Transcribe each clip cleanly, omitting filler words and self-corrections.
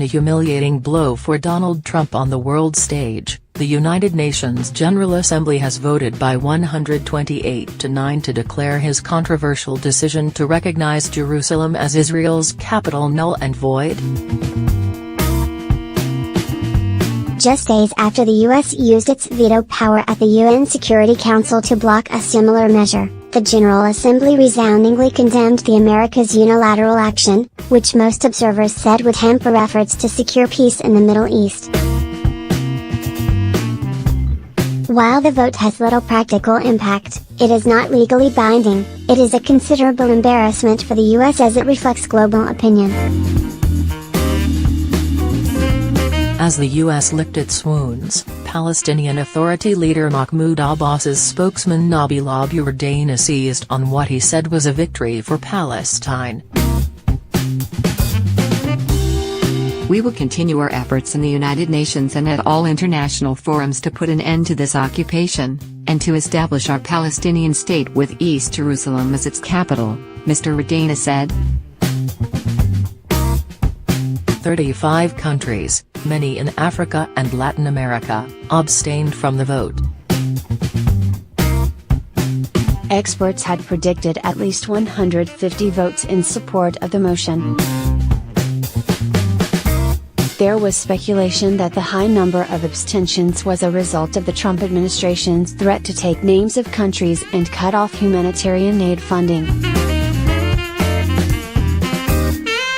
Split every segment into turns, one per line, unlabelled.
humiliating blow for Donald Trump on the world stage. The United Nations General Assembly has voted by 128-9 to declare his controversial decision to recognize Jerusalem as Israel's capital null and void.
Just days after the U.S. used its veto power at the UN Security Council to block a similar measure, the General Assembly resoundingly condemned the America's unilateral action, which most observers said would hamper efforts to secure peace in the Middle East. While the vote has little practical impact, it is not legally binding. It is a considerable embarrassment for the U.S. as it reflects global opinion.
As the U.S. licked its wounds, Palestinian Authority leader Mahmoud Abbas's spokesman Nabila Bourdaina seized on what he said was a victory for Palestine.
We will continue our efforts in the United Nations and at all international forums to put an end to this occupation, and to establish our Palestinian state with East Jerusalem as its capital, Mr. Bourdaina said.
35 countries, many in Africa and Latin America, abstained from the vote.
Experts had predicted at least 150 votes in support of the motion. There was speculation that the high number of abstentions was a result of the Trump administration's threat to take names of countries and cut off humanitarian aid funding.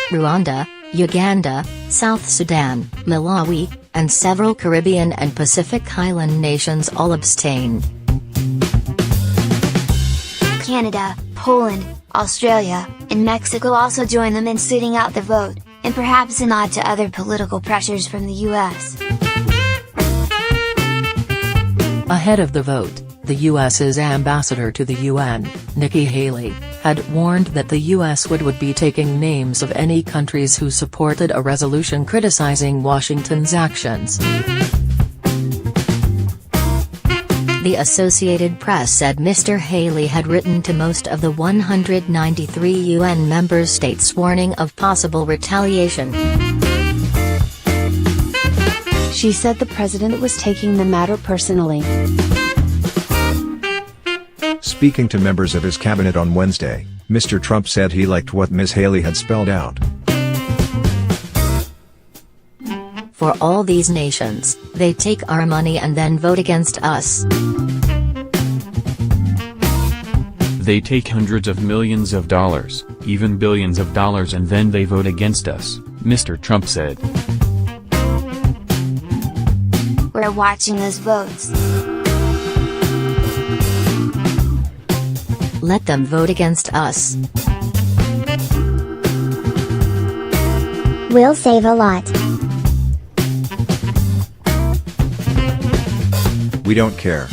Rwanda, Uganda, South Sudan, Malawi, and several Caribbean and Pacific Island nations all abstained.
Canada, Poland, Australia, and Mexico also joined them in sitting out the vote, and perhaps a nod to other political pressures from the U.S.
Ahead of the vote, the U.S.'s ambassador to the UN, Nikki Haley, had warned that the U.S. would be taking names of any countries who supported a resolution criticizing Washington's actions.
The Associated Press said Mr. Haley had written to most of the 193 UN member states warning of possible retaliation.
She said the president was taking the matter personally.
Speaking to members of his cabinet on Wednesday, Mr. Trump said he liked what Ms. Haley had spelled out.
For all these nations, they take our money and then vote against us.
They take hundreds of millions of dollars, even billions of dollars, and then they vote against us, Mr. Trump said.
We're watching those votes.
Let them vote against us.
We'll save a lot.
We don't care.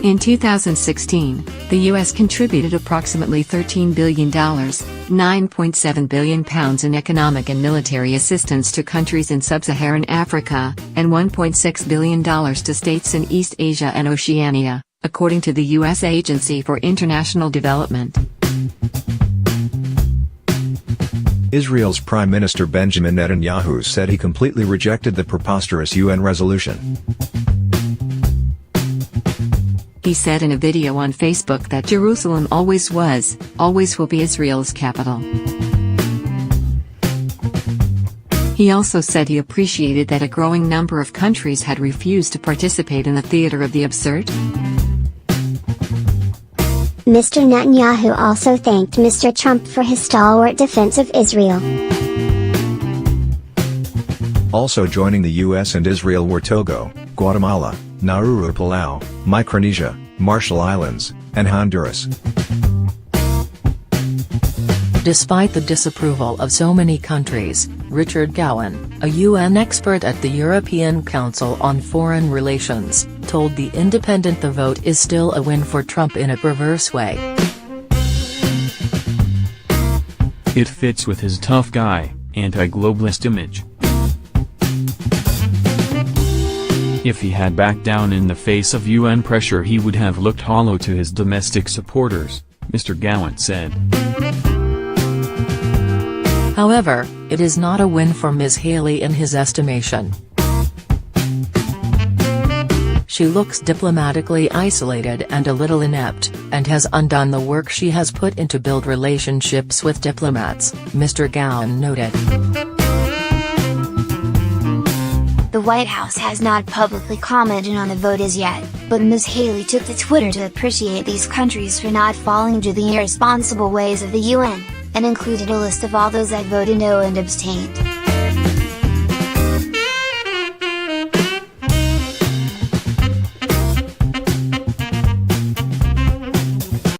In 2016, the U.S. contributed approximately $13 billion, £9.7 billion in economic and military assistance to countries in sub-Saharan Africa, and $1.6 billion to states in East Asia and Oceania, according to the U.S. Agency for International Development.
Israel's Prime Minister Benjamin Netanyahu said he completely rejected the preposterous UN resolution.
He said in a video on Facebook that Jerusalem always was, always will be Israel's capital. He also said he appreciated that a growing number of countries had refused to participate in the theater of the absurd.
Mr. Netanyahu also thanked Mr. Trump for his stalwart defense of Israel.
Also joining the U.S. and Israel were Togo, Guatemala, Nauru, Palau, Micronesia, Marshall Islands, and Honduras.
Despite the disapproval of so many countries, Richard Gowan, a UN expert at the European Council on Foreign Relations, told The Independent the vote is still a win for Trump in a perverse way.
It fits with his tough guy, anti-globalist image. If he had backed down in the face of UN pressure, he would have looked hollow to his domestic supporters, Mr. Gowan said.
However, it is not a win for Ms. Haley in his estimation. She looks diplomatically isolated and a little inept, and has undone the work she has put in to build relationships with diplomats, Mr. Gowan noted.
The White House has not publicly commented on the vote as yet, but Ms. Haley took to Twitter to appreciate these countries for not falling into the irresponsible ways of the UN, and included a list of all those that voted no and abstained.